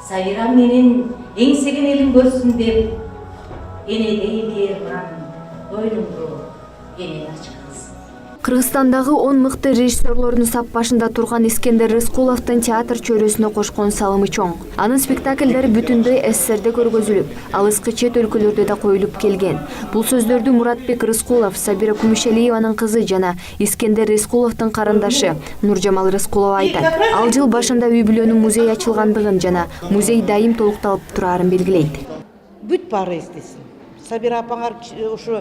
Сайрам менен эңсеген элин көрсүн деп, энедей Мейирман бойлуңду энен ачкансың. Кыргызстандагы 10 мыкты режиссерлордун сап башында турган Искендер Рыскуловдун театр чөйрөсүнө кошкон салымы чоң. Анын спектакльдери бүтүндөй СССРде көргөзүлүп, алыскы чет өлкөлөрдө да коюлуп келген. Бул сөздөрдү Муратбек Рыскулов, Сабира Кумишалиеванын кызы жана Искендер Рыскуловдун карындашы Нуржамал Рыскулов айтат. Ал жыл башында үй бүлөнүн музей ачылгандыгын жана музей дайым толукталып турарын белгилейт. Бүт баары эстесин. Сабира апаңар ушу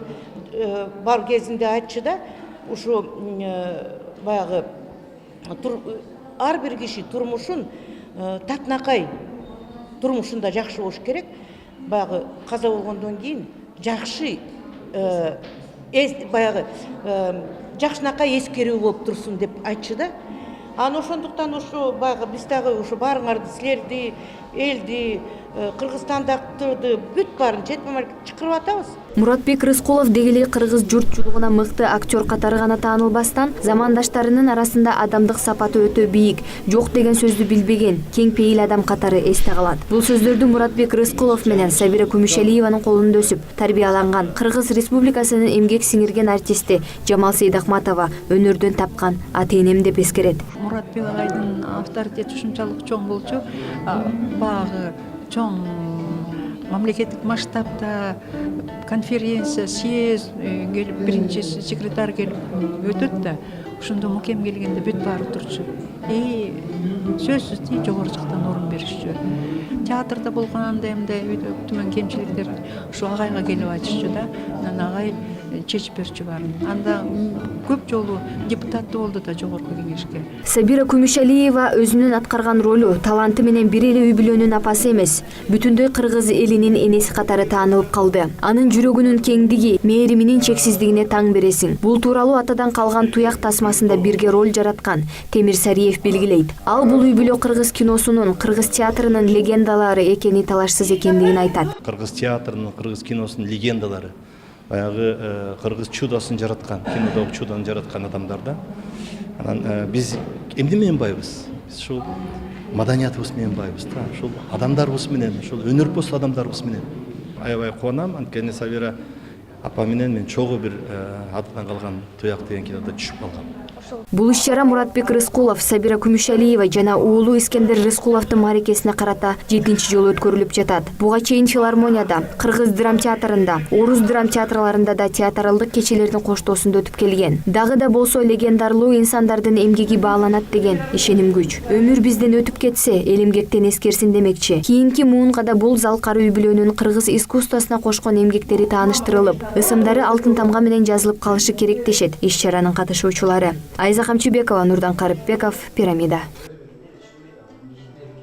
бар кезинде айтчы да, ушу баягы ар бир киши турмушун татынакай турмушунда жакшы болуш керек. Баягы каза болгондон кийин жакшы баягы жакшынакай эскерүү болуп турсун деп айтчы да. Аны ошондуктан ушу баягы биз дагы ушу баарыңарды, силерди, элди, Кыргызстандактарды бүт баарын чет мамлекетке чакырып атабыз. Муратбек Рыскулов дегеле кыргыз журтчулугуна мыкты актер катары гана таанылбастан, замандаштарынын арасында адамдык сапаты өтө бийик, жок деген сөздү билбеген, кең пейил адам катары эсте калат. Бул сөздөрдү Муратбек Рыскулов менен Сабира Кумишалиеванын колунда өсүп, тарбияланган Кыргыз Республикасынын эмгек сиңирген артисти Жамал Сейдахматова өнөрдөн тапкан ата-энем деп эскерет. Муратбек агайдын авторитети ушунчалык чоң болчу, багы чоң мамлекеттик масштабта конференция, съезд келип, биринчи секретарь келип өтөт да, ошондо мукем келгенде бүт баары турчу. Сөзсүз жогору жактан орун беришчү. Театрда болгондо эмне төмөн кемчиликтер ушу агайга келип айтышчу да, анан агай чечип берчү баарын. Анда көп жолу депутат болду да жогорку кеңешке. Сабира Кумишалиева өзүнүн аткарган ролу, таланты менен бир эле үй бүлөнүн апасы эмес, бүтүндөй кыргыз элинин энеси катары таанылып калды. Анын жүрөгүнүн кеңдиги, мээриминин чексиздигине таң бересиң. Бул тууралуу атадан калган туяк тасмасында бирге роль жараткан Темир Сариев белгилейт. Ал бул үй бүлө кыргыз киносунун, кыргыз театрынын легендалары экени талашсыз экендигин айтат. Кыргыз театрынын, кыргыз киносунун легендалары, баягы кыргыз чудосын жараткан, кинодогу чудону жараткан адамдар да. Анан биз эмне менен байбыз? Биз ушул маданиятыбыз менен байбыз да. Ушул адамдарыбыз менен, ушул өнөрпөс адамдарыбыз менен. Аябай кубанам, анткени Сабира апа менен мен чогуу бир атадан калган туяк деген кинодо түшүп калгам. Бул иш-чара Муратбек Рыскулов, Сабира Кумишалиева жана уулу Искендер Рыскуловдун мааракесине карата 7-чи жолу өткөрүлүп жатат. Буга чейин филармонияда, Кыргыз драм театрында, Орус драм театрларында да театралдык кечелердин коштоосунда өтүп келген. Дагы да болсо легендарлуу инсандардын эмгеги бааланат деген ишеним күч. Өмүр бизден өтүп кетсе, эл эмгектен эскерсин демекчи. Кийинки муунга да бул залкары үй бүлөнүн кыргыз искусствосуна кошкон эмгектери тааныштырылып, ысымдары алтын тамга менен жазылып калышы керек дешет иш-чаранын катышуучулары. Айза Камчыбекова, Нурдан Карыпбеков, Пирамида.